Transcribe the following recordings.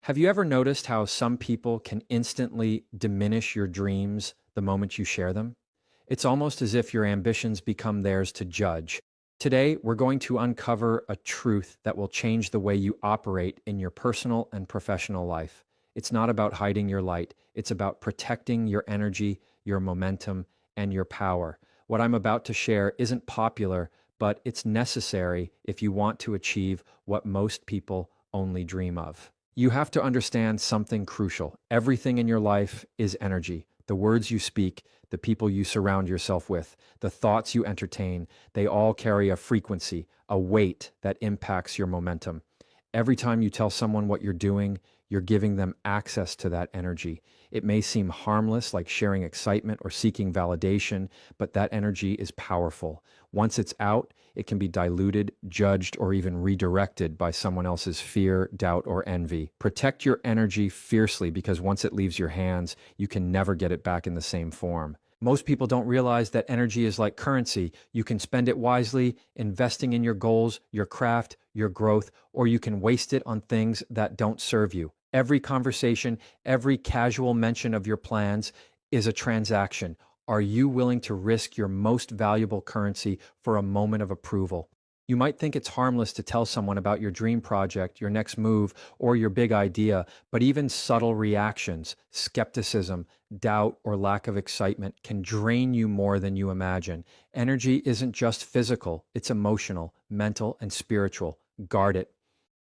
Have you ever noticed how some people can instantly diminish your dreams the moment you share them? It's almost as if your ambitions become theirs to judge. Today, we're going to uncover a truth that will change the way you operate in your personal and professional life. It's not about hiding your light, it's about protecting your energy, your momentum, and your power. What I'm about to share isn't popular, but it's necessary if you want to achieve what most people only dream of. You have to understand something crucial. Everything in your life is energy. The words you speak, the people you surround yourself with, the thoughts you entertain, they all carry a frequency, a weight that impacts your momentum. Every time you tell someone what you're doing, you're giving them access to that energy. It may seem harmless, like sharing excitement or seeking validation, but that energy is powerful. Once it's out, it can be diluted, judged, or even redirected by someone else's fear, doubt, or envy. Protect your energy fiercely because once it leaves your hands, you can never get it back in the same form. Most people don't realize that energy is like currency. You can spend it wisely, investing in your goals, your craft, your growth, or you can waste it on things that don't serve you. Every conversation, every casual mention of your plans is a transaction. Are you willing to risk your most valuable currency for a moment of approval? You might think it's harmless to tell someone about your dream project, your next move, or your big idea, but even subtle reactions, skepticism, doubt, or lack of excitement can drain you more than you imagine. Energy isn't just physical, it's emotional, mental, and spiritual. Guard it.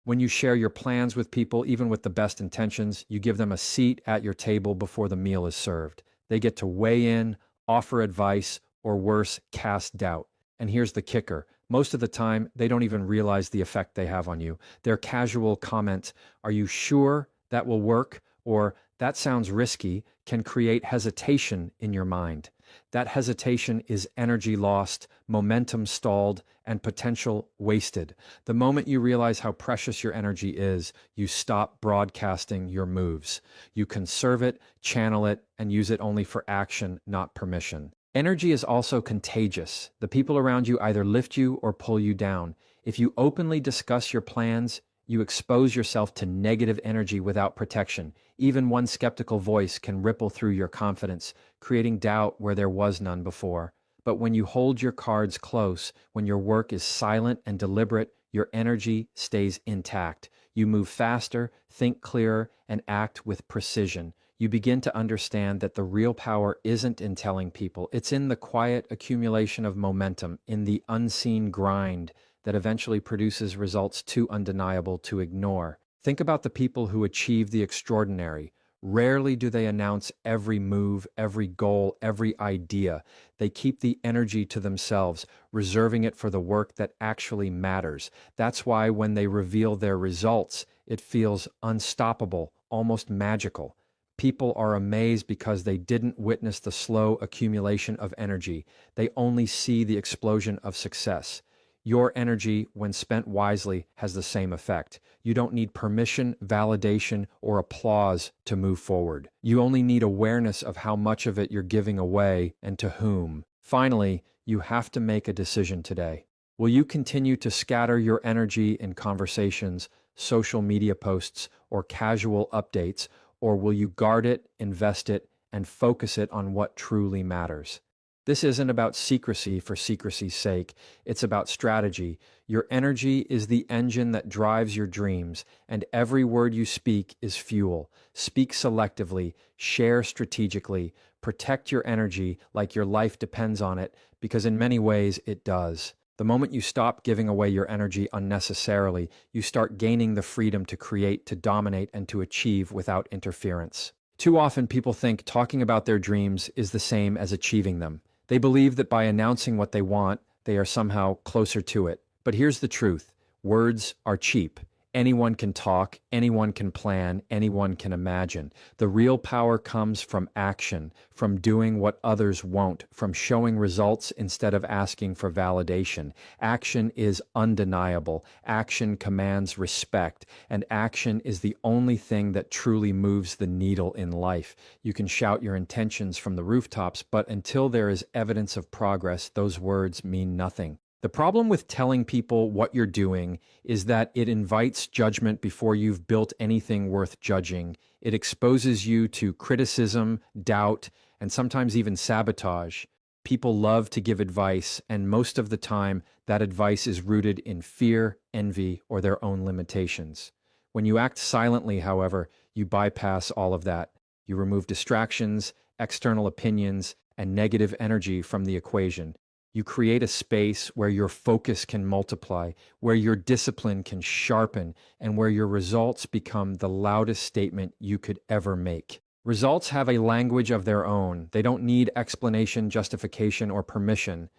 When you share your plans with people, even with the best intentions, you give them a seat at your table before the meal is served. They get to weigh in, offer advice, or worse, cast doubt. And here's the kicker. Most of the time, they don't even realize the effect they have on you. Their casual comment, "Are you sure that will work?" or "That sounds risky," can create hesitation in your mind. That hesitation is energy lost, momentum stalled, and potential wasted. The moment you realize how precious your energy is, you stop broadcasting your moves. You conserve it, channel it, and use it only for action, not permission. Energy is also contagious. The people around you either lift you or pull you down. If you openly discuss your plans, you expose yourself to negative energy without protection. Even one skeptical voice can ripple through your confidence, creating doubt where there was none before. But when you hold your cards close, when your work is silent and deliberate, your energy stays intact. You move faster, think clearer, and act with precision. You begin to understand that the real power isn't in telling people, it's in the quiet accumulation of momentum, in the unseen grind that eventually produces results too undeniable to ignore. Think about the people who achieve the extraordinary. Rarely do they announce every move, every goal, every idea. They keep the energy to themselves, reserving it for the work that actually matters. That's why when they reveal their results, it feels unstoppable, almost magical. People are amazed because they didn't witness the slow accumulation of energy. They only see the explosion of success. Your energy, when spent wisely, has the same effect. You don't need permission, validation, or applause to move forward. You only need awareness of how much of it you're giving away and to whom. Finally, you have to make a decision today. Will you continue to scatter your energy in conversations, social media posts, or casual updates, or will you guard it, invest it, and focus it on what truly matters? This isn't about secrecy for secrecy's sake. It's about strategy. Your energy is the engine that drives your dreams, and every word you speak is fuel. Speak selectively, share strategically, protect your energy like your life depends on it, because in many ways it does. The moment you stop giving away your energy unnecessarily, you start gaining the freedom to create, to dominate, and to achieve without interference. Too often people think talking about their dreams is the same as achieving them. They believe that by announcing what they want, they are somehow closer to it. But here's the truth. Words are cheap. Anyone can talk, anyone can plan, anyone can imagine. The real power comes from action, from doing what others won't, from showing results instead of asking for validation. Action is undeniable. Action commands respect, and action is the only thing that truly moves the needle in life. You can shout your intentions from the rooftops, but until there is evidence of progress, those words mean nothing. The problem with telling people what you're doing is that it invites judgment before you've built anything worth judging. It exposes you to criticism, doubt, and sometimes even sabotage. People love to give advice, and most of the time, that advice is rooted in fear, envy, or their own limitations. When you act silently, however, you bypass all of that. You remove distractions, external opinions, and negative energy from the equation. You create a space where your focus can multiply, where your discipline can sharpen, and where your results become the loudest statement you could ever make. Results have a language of their own. They don't need explanation, justification, or permission.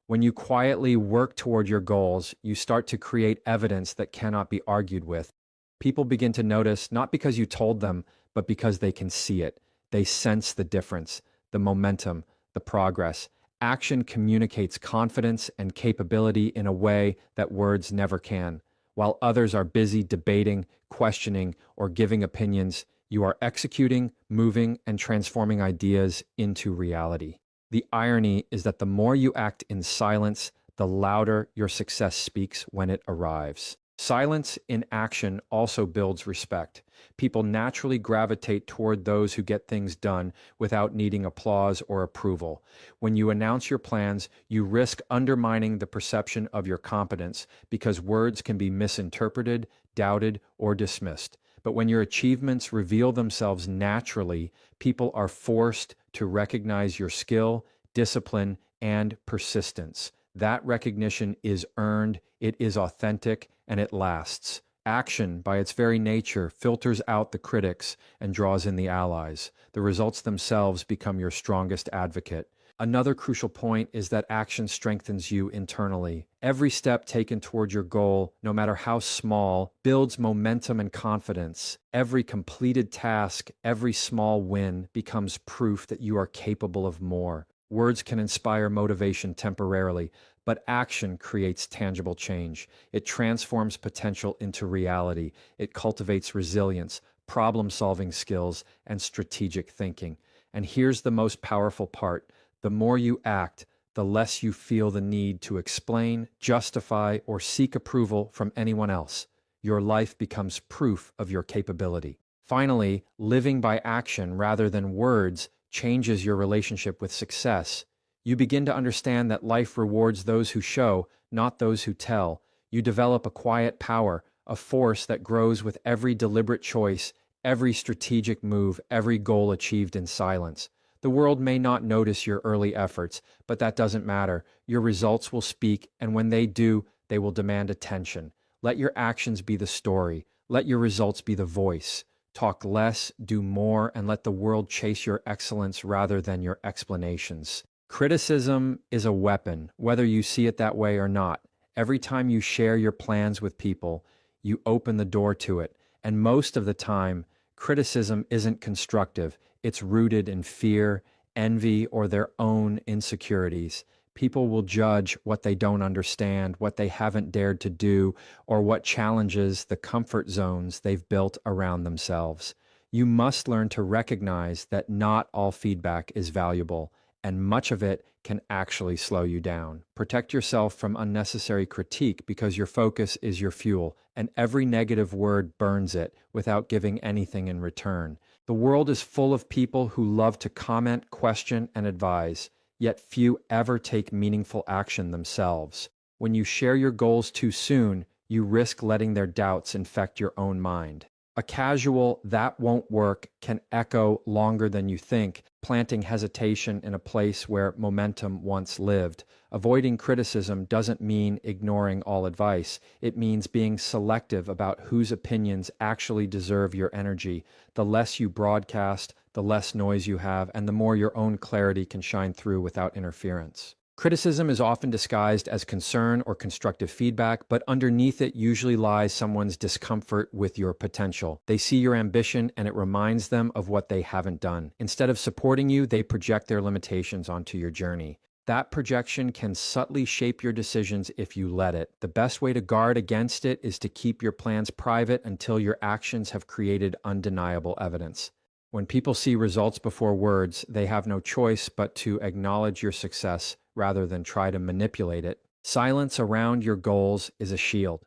When you quietly work toward your goals, you start to create evidence that cannot be argued with. People begin to notice not because you told them, but because they can see it. They sense the difference, the momentum, the progress. Action communicates confidence and capability in a way that words never can. While others are busy debating, questioning, or giving opinions, you are executing, moving, and transforming ideas into reality. The irony is that the more you act in silence, the louder your success speaks when it arrives. Silence in action also builds respect. People naturally gravitate toward those who get things done without needing applause or approval. When you announce your plans, you risk undermining the perception of your competence because words can be misinterpreted, doubted, or dismissed. But when your achievements reveal themselves naturally, people are forced to recognize your skill, discipline, and persistence. That recognition is earned, it is authentic, and it lasts. Action, by its very nature, filters out the critics and draws in the allies. The results themselves become your strongest advocate. Another crucial point is that action strengthens you internally. Every step taken toward your goal, no matter how small, builds momentum and confidence. Every completed task, every small win becomes proof that you are capable of more. Words can inspire motivation temporarily, but action creates tangible change. It transforms potential into reality. It cultivates resilience, problem-solving skills, and strategic thinking. And here's the most powerful part. The more you act, the less you feel the need to explain, justify, or seek approval from anyone else. Your life becomes proof of your capability. Finally, living by action rather than words changes your relationship with success. You begin to understand that life rewards those who show, not those who tell. You develop a quiet power, a force that grows with every deliberate choice, every strategic move, every goal achieved in silence. The world may not notice your early efforts, but that doesn't matter. Your results will speak, and when they do, they will demand attention. Let your actions be the story. Let your results be the voice. Talk less, do more, and let the world chase your excellence rather than your explanations. Criticism is a weapon, whether you see it that way or not. Every time you share your plans with people, you open the door to it. And most of the time, criticism isn't constructive. It's rooted in fear, envy, or their own insecurities. People will judge what they don't understand, what they haven't dared to do, or what challenges the comfort zones they've built around themselves. You must learn to recognize that not all feedback is valuable, and much of it can actually slow you down. Protect yourself from unnecessary critique because your focus is your fuel, and every negative word burns it without giving anything in return. The world is full of people who love to comment, question, and advise, yet few ever take meaningful action themselves. When you share your goals too soon, you risk letting their doubts infect your own mind. A casual "that won't work" can echo longer than you think, planting hesitation in a place where momentum once lived. Avoiding criticism doesn't mean ignoring all advice. It means being selective about whose opinions actually deserve your energy. The less you broadcast, the less noise you have, and the more your own clarity can shine through without interference. Criticism is often disguised as concern or constructive feedback, but underneath it usually lies someone's discomfort with your potential. They see your ambition and it reminds them of what they haven't done. Instead of supporting you, they project their limitations onto your journey. That projection can subtly shape your decisions if you let it. The best way to guard against it is to keep your plans private until your actions have created undeniable evidence. When people see results before words, they have no choice but to acknowledge your success rather than try to manipulate it. Silence around your goals is a shield.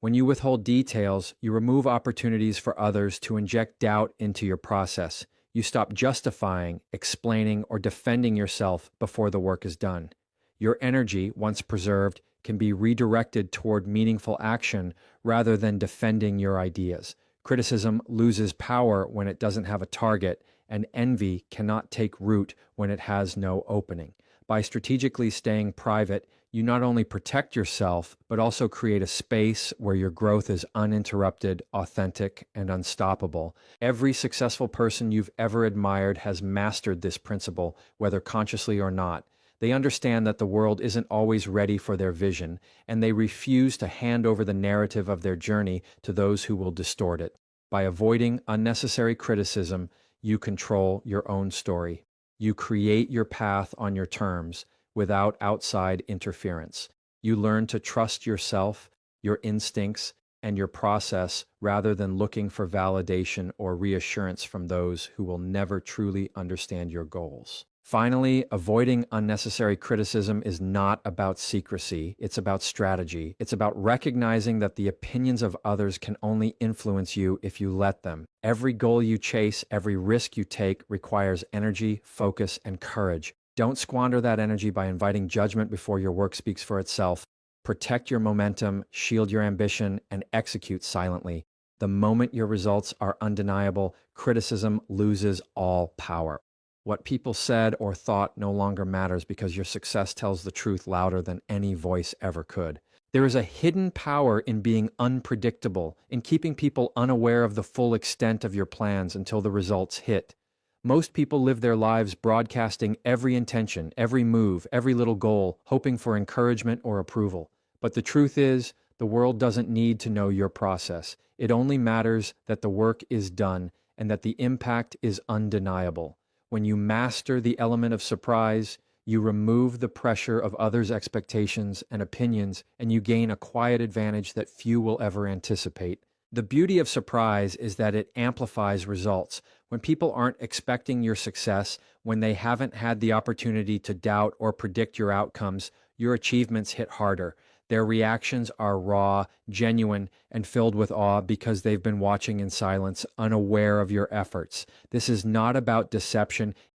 When you withhold details, you remove opportunities for others to inject doubt into your process. You stop justifying, explaining, or defending yourself before the work is done. Your energy, once preserved, can be redirected toward meaningful action rather than defending your ideas. Criticism loses power when it doesn't have a target, and envy cannot take root when it has no opening. By strategically staying private, you not only protect yourself, but also create a space where your growth is uninterrupted, authentic, and unstoppable. Every successful person you've ever admired has mastered this principle, whether consciously or not. They understand that the world isn't always ready for their vision, and they refuse to hand over the narrative of their journey to those who will distort it. By avoiding unnecessary criticism, you control your own story. You create your path on your terms without outside interference. You learn to trust yourself, your instincts, and your process rather than looking for validation or reassurance from those who will never truly understand your goals. Finally, avoiding unnecessary criticism is not about secrecy. It's about strategy. It's about recognizing that the opinions of others can only influence you if you let them. Every goal you chase, every risk you take requires energy, focus, and courage. Don't squander that energy by inviting judgment before your work speaks for itself. Protect your momentum, shield your ambition, and execute silently. The moment your results are undeniable, criticism loses all power. What people said or thought no longer matters because your success tells the truth louder than any voice ever could. There is a hidden power in being unpredictable, in keeping people unaware of the full extent of your plans until the results hit. Most people live their lives broadcasting every intention, every move, every little goal, hoping for encouragement or approval. But the truth is, the world doesn't need to know your process. It only matters that the work is done and that the impact is undeniable. When you master the element of surprise, you remove the pressure of others' expectations and opinions, and you gain a quiet advantage that few will ever anticipate. The beauty of surprise is that it amplifies results. When people aren't expecting your success, when they haven't had the opportunity to doubt or predict your outcomes, your achievements hit harder. Their reactions are raw, genuine, and filled with awe because they've been watching in silence, unaware of your efforts. This is not about deception.